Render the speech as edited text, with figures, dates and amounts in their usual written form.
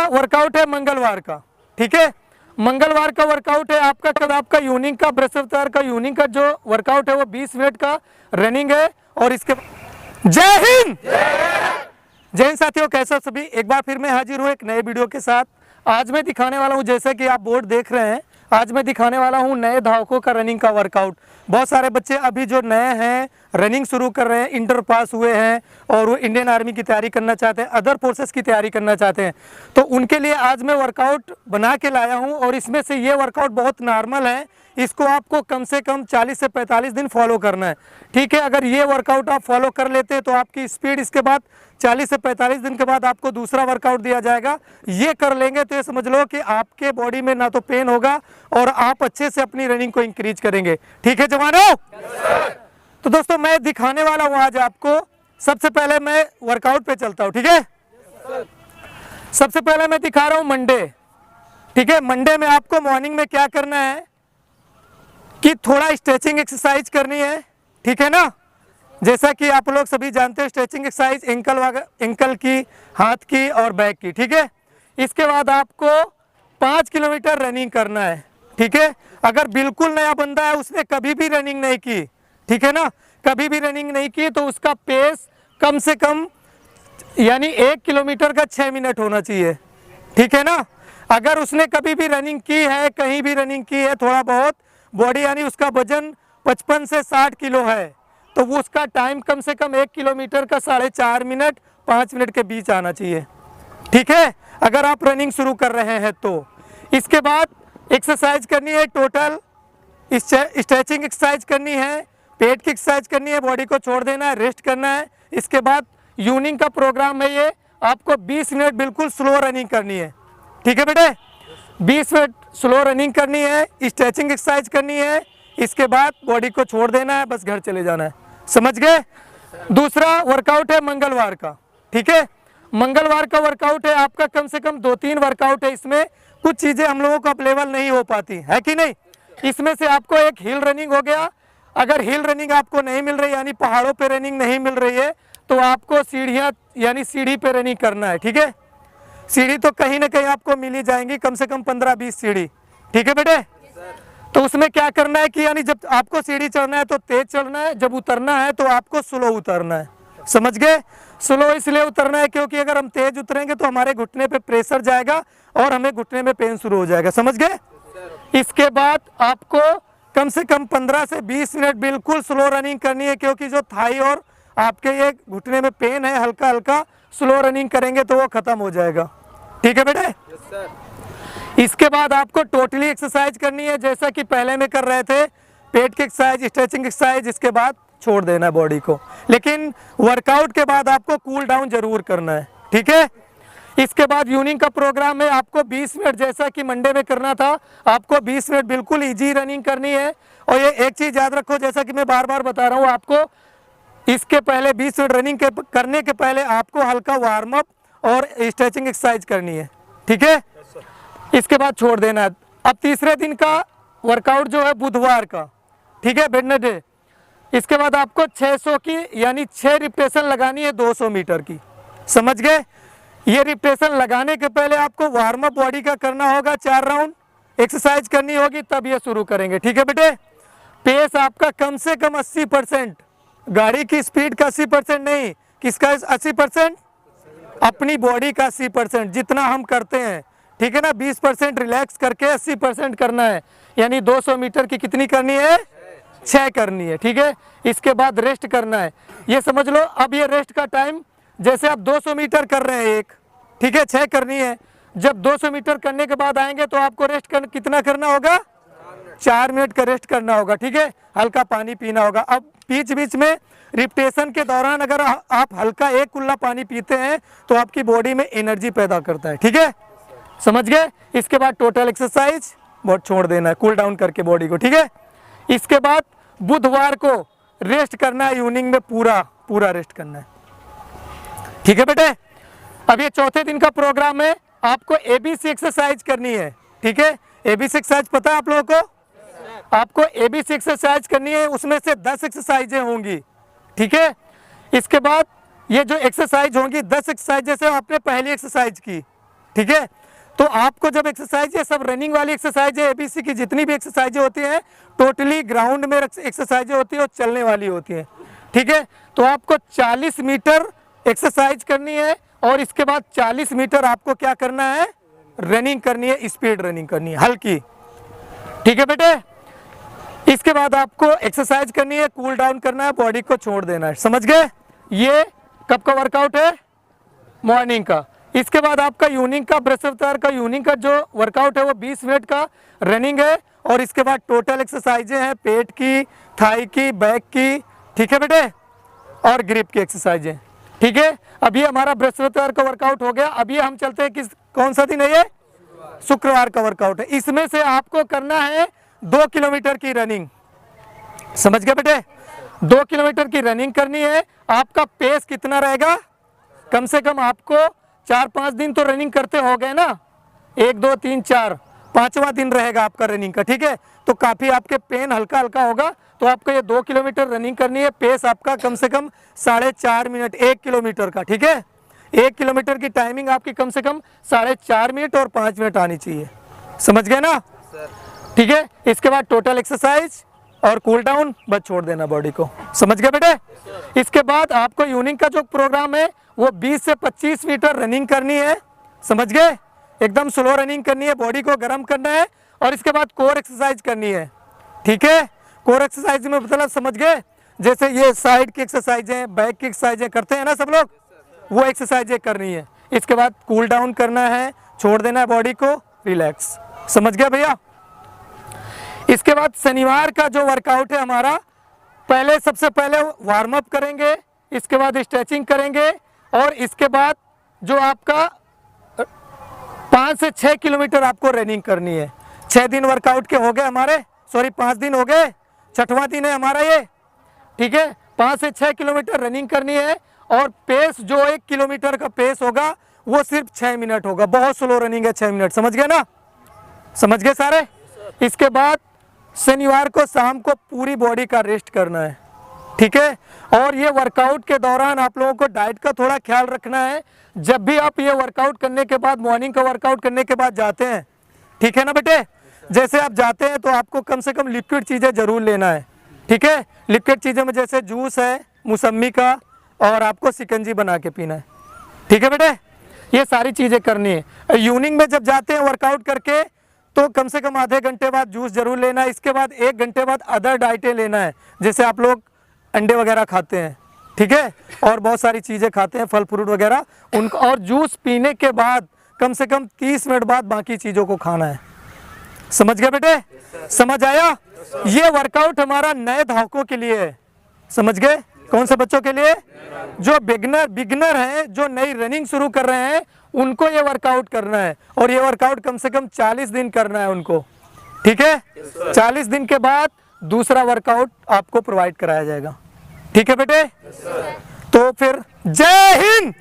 Workout है मंगलवार का, ठीक है। मंगलवार का वर्कआउट है आपका कब, आपका इवनिंग का, बृहस्पतिवार का इवनिंग का जो वर्कआउट है वो 20 मिनट का रनिंग है। और इसके जय हिंद, जय हिंद साथियों, कैसा सभी। एक बार फिर मैं हाजिर हूँ एक नए वीडियो के साथ। आज मैं दिखाने वाला हूँ, जैसे कि आप बोर्ड देख रहे हैं, आज मैं दिखाने वाला हूँ नए धावकों का रनिंग का वर्कआउट। बहुत सारे बच्चे अभी जो नए हैं, रनिंग शुरू कर रहे हैं, इंटर पास हुए हैं और वो इंडियन आर्मी की तैयारी करना चाहते हैं, अदर फोर्सेस की तैयारी करना चाहते हैं, तो उनके लिए आज मैं वर्कआउट बना के लाया हूँ। और इसमें से ये वर्कआउट बहुत नॉर्मल है, इसको आपको कम से कम 40 से 45 दिन फॉलो करना है, ठीक है। अगर ये वर्कआउट आप फॉलो कर लेते हैं तो आपकी स्पीड, इसके बाद 40 से 45 दिन के बाद आपको दूसरा वर्कआउट दिया जाएगा। ये कर लेंगे तो ये समझ लो कि आपके बॉडी में ना तो पेन होगा और आप अच्छे से अपनी रनिंग को इंक्रीज करेंगे, ठीक है जवानों। तो दोस्तों मैं दिखाने वाला हूँ आज आपको। सबसे पहले मैं वर्कआउट पे चलता हूँ, ठीक है। सबसे पहले मैं दिखा रहा हूँ मंडे, ठीक है। मंडे में आपको मॉर्निंग में क्या करना है कि थोड़ा स्ट्रेचिंग एक्सरसाइज करनी है, ठीक है ना। जैसा कि आप लोग सभी जानते हैं, स्ट्रेचिंग एक्सरसाइज एंकल की, हाथ की और बैक की, ठीक है। इसके बाद आपको 5 किलोमीटर रनिंग करना है, ठीक है। अगर बिल्कुल नया बंदा है, उसने कभी भी रनिंग नहीं की, ठीक है ना, कभी भी रनिंग नहीं की, तो उसका पेस कम से कम यानी 1 किलोमीटर का 6 मिनट होना चाहिए, ठीक है ना। अगर उसने कभी भी रनिंग की है, कहीं भी रनिंग की है, थोड़ा बहुत बॉडी यानी उसका वजन 55 से 60 किलो है, तो वो उसका टाइम कम से कम 1 किलोमीटर का 4.5 मिनट 5 मिनट के बीच आना चाहिए, ठीक है, अगर आप रनिंग शुरू कर रहे हैं तो। इसके बाद एक्सरसाइज करनी है, टोटल स्ट्रेचिंग एक्सरसाइज करनी है, पेट की एक्सरसाइज करनी है, बॉडी को छोड़ देना है, रेस्ट करना है। इसके बाद इवनिंग का प्रोग्राम है, ये आपको 20 मिनट बिल्कुल स्लो रनिंग करनी है, ठीक है बेटे। 20 मिनट स्लो रनिंग करनी है, स्ट्रेचिंग एक्सरसाइज करनी है, इसके बाद बॉडी को छोड़ देना है, बस घर चले जाना है, समझ गए। दूसरा वर्कआउट है मंगलवार का, ठीक है। मंगलवार का वर्कआउट है आपका कम से कम 2-3 वर्कआउट है। इसमें कुछ चीज़ें हम लोगों को अवेलेबल नहीं हो पाती है कि नहीं। इसमें से आपको एक हिल रनिंग हो गया। अगर हिल रनिंग आपको नहीं मिल रही, यानी पहाड़ों पे रनिंग नहीं मिल रही है, तो आपको सीढ़ियाँ यानी सीढ़ी पे रनिंग करना है, ठीक है। सीढ़ी तो कहीं ना कहीं आपको मिल ही जाएंगी, कम से कम 15-20 सीढ़ी, ठीक है बेटे। तो उसमें क्या करना है कि यानी जब आपको सीढ़ी चढ़ना है तो तेज चढ़ना है, जब उतरना है तो आपको स्लो उतरना है, समझ गए। स्लो इसलिए उतरना है क्योंकि अगर हम तेज उतरेंगे तो हमारे घुटने पे प्रेशर जाएगा और हमें घुटने में पेन शुरू हो जाएगा, समझ गए। इसके बाद आपको कम से कम 15 से 20 मिनट बिल्कुल स्लो रनिंग करनी है, क्योंकि जो थाई और आपके ये घुटने में पेन है, हल्का हल्का स्लो रनिंग करेंगे तो वो खत्म हो जाएगा, ठीक है बेटे। इसके बाद आपको टोटली एक्सरसाइज करनी है, जैसा कि पहले में कर रहे थे, पेट की एक्सरसाइज, स्ट्रेचिंग एक्सरसाइज, इसके बाद छोड़ देना है बॉडी को। लेकिन वर्कआउट के बाद आपको कूल डाउन जरूर करना है, ठीक है। इसके बाद इवनिंग का प्रोग्राम है, आपको 20 मिनट जैसा कि मंडे में करना था, आपको 20 मिनट बिल्कुल इजी रनिंग करनी है। और ये एक चीज़ याद रखो, जैसा कि मैं बार बार बता रहा हूँ आपको, इसके पहले 20 मिनट रनिंग करने के पहले आपको हल्का वार्म अप और स्ट्रेचिंग एक्सरसाइज करनी है, ठीक है। इसके बाद छोड़ देना है। अब तीसरे दिन का वर्कआउट जो है बुधवार का, ठीक है, वेडनेसडे। इसके बाद आपको 600 की यानी 6 रिपीटेशन लगानी है 200 मीटर की, समझ गए। ये रिपीटेशन लगाने के पहले आपको वार्म अप बॉडी का करना होगा, 4 राउंड एक्सरसाइज करनी होगी, तब ये शुरू करेंगे, ठीक है बेटे। पेस आपका कम से कम 80%, गाड़ी की स्पीड का 80% नहीं, किसका 80%, अपनी बॉडी का 80%, जितना हम करते हैं, ठीक है ना। 20% रिलैक्स करके 80% करना है, यानी 200 मीटर की कितनी करनी है, 6 करनी है, ठीक है। इसके बाद रेस्ट करना है, ये समझ लो। अब ये रेस्ट का टाइम, जैसे आप 200 मीटर कर रहे हैं एक, ठीक है, 6 करनी है। जब 200 मीटर करने के बाद आएंगे तो आपको रेस्ट कितना करना होगा, 4 मिनट का रेस्ट करना होगा, ठीक है। हल्का पानी पीना होगा। अब बीच बीच में रिपीटेशन के दौरान अगर आप हल्का एक कुल्ला पानी पीते हैं तो आपकी बॉडी में एनर्जी पैदा करता है, ठीक है, समझ गए। इसके बाद टोटल एक्सरसाइज बहुत छोड़ देना है, कूल डाउन करके बॉडी को, ठीक है। इसके बाद बुधवार को रेस्ट करना है, इवनिंग में पूरा रेस्ट करना है, ठीक है बेटे। अब ये चौथे दिन का प्रोग्राम है, आपको एबीसी एक्सरसाइज करनी है, ठीक है। एबीसी एक्सरसाइज पता है आप लोगों को, आपको एबीसी एक्सरसाइज करनी है, उसमें से 10 एक्सरसाइजें होंगी, ठीक है। इसके बाद ये जो एक्सरसाइज होंगी 10 एक्सरसाइज, जैसे आपने पहली एक्सरसाइज की, ठीक है। तो आपको जब एक्सरसाइज है सब रनिंग वाली एक्सरसाइज है, एबीसी की जितनी भी एक्सरसाइजें होती हैं टोटली ग्राउंड में एक्सरसाइजें होती है और चलने वाली होती हैं, ठीक है। तो आपको 40 मीटर एक्सरसाइज करनी है और इसके बाद 40 मीटर आपको क्या करना है, रनिंग करनी है, स्पीड रनिंग करनी है हल्की, ठीक है बेटे। इसके बाद आपको एक्सरसाइज करनी है, कूल डाउन करना है, बॉडी को छोड़ देना है, समझ गए। ये कब का वर्कआउट है, मॉर्निंग का। इसके बाद आपका इवनिंग का बृहस्पतिवार का इवनिंग का जो वर्कआउट है वो 20 मिनट का रनिंग है और इसके बाद टोटल एक्सरसाइजें हैं पेट की, थाई की, बैक की, ठीक है बेटे, और ग्रिप की एक्सरसाइजें, ठीक है। अभी हमारा बृहस्पतिवार का वर्कआउट हो गया। अभी हम चलते हैं किस कौन सा दिन है, ये शुक्रवार का वर्कआउट है। इसमें से आपको करना है 2 किलोमीटर की रनिंग, समझ गए बेटे। 2 किलोमीटर की रनिंग करनी है। आपका पेस कितना रहेगा, कम से कम आपको 4-5 दिन तो रनिंग करते हो गए ना, 1 2 3 4 5वां दिन रहेगा आपका रनिंग का, ठीक है। तो काफ़ी आपके पेन हल्का हल्का होगा। तो आपको ये 2 किलोमीटर रनिंग करनी है। पेस आपका कम से कम 4.5 मिनट 1 किलोमीटर का, ठीक है। 1 किलोमीटर की टाइमिंग आपकी कम से कम 4.5 मिनट और 5 मिनट आनी चाहिए, समझ गए ना, ठीक है। इसके बाद टोटल एक्सरसाइज और कूल डाउन, बस छोड़ देना बॉडी को, समझ गए बेटे। इसके बाद आपको इवनिंग का जो प्रोग्राम है वो 20 से 25 मीटर रनिंग करनी है, समझ गए। एकदम स्लो रनिंग करनी है, बॉडी को गर्म करना है और इसके बाद कोर एक्सरसाइज करनी है, ठीक है। कोर एक्सरसाइज में मतलब समझ गए, जैसे ये साइड की एक्सरसाइजें, बैक की एक्सरसाइजें करते हैं ना सब लोग, वो एक्सरसाइजें करनी है। इसके बाद कूल डाउन करना है, छोड़ देना है बॉडी को, रिलैक्स, समझ गया भैया। इसके बाद शनिवार का जो वर्कआउट है हमारा, पहले सबसे पहले वार्म अप करेंगे, इसके बाद स्ट्रेचिंग करेंगे और इसके बाद जो आपका 5 से 6 किलोमीटर आपको रनिंग करनी है। 6 दिन वर्कआउट के हो गए हमारे, सॉरी 5 दिन हो गए, 6वां दिन है हमारा ये, ठीक है। 5 से 6 किलोमीटर रनिंग करनी है और पेस जो 1 किलोमीटर का पेस होगा वो सिर्फ 6 मिनट होगा, बहुत स्लो रनिंग है, 6 मिनट, समझ गए ना, समझ गए सारे। इसके बाद शनिवार को शाम को पूरी बॉडी का रेस्ट करना है, ठीक है। और ये वर्कआउट के दौरान आप लोगों को डाइट का थोड़ा ख्याल रखना है। जब भी आप ये वर्कआउट करने के बाद, मॉर्निंग का वर्कआउट करने के बाद जाते हैं, ठीक है ना बेटे, जैसे आप जाते हैं तो आपको कम से कम लिक्विड चीज़ें ज़रूर लेना है, ठीक है। लिक्विड चीज़ें में जैसे जूस है मौसम्मी का और आपको शिकंजी बना के पीना है, ठीक है बेटे। ये सारी चीज़ें करनी है। इवनिंग में जब जाते हैं वर्कआउट करके तो कम से कम आधे घंटे बाद जूस जरूर लेना है। इसके बाद 1 घंटे बाद अदर डाइटें लेना है, जैसे आप लोग अंडे वगैरह खाते हैं, ठीक है, और बहुत सारी चीज़ें खाते हैं, फल फ्रूट वगैरह, उनको, और जूस पीने के बाद कम से कम 30 मिनट बाद बाकी चीज़ों को खाना है, समझ गए बेटे, समझ आया। ये वर्कआउट हमारा नए धावकों के लिए है, समझ गए। कौन से बच्चों के लिए, जो बिगनर हैं, जो नई रनिंग शुरू कर रहे हैं, उनको ये वर्कआउट करना है। और ये वर्कआउट कम से कम 40 दिन करना है उनको, ठीक है। 40 दिन के बाद दूसरा वर्कआउट आपको प्रोवाइड कराया जाएगा, ठीक है बेटे। तो फिर जय हिंद।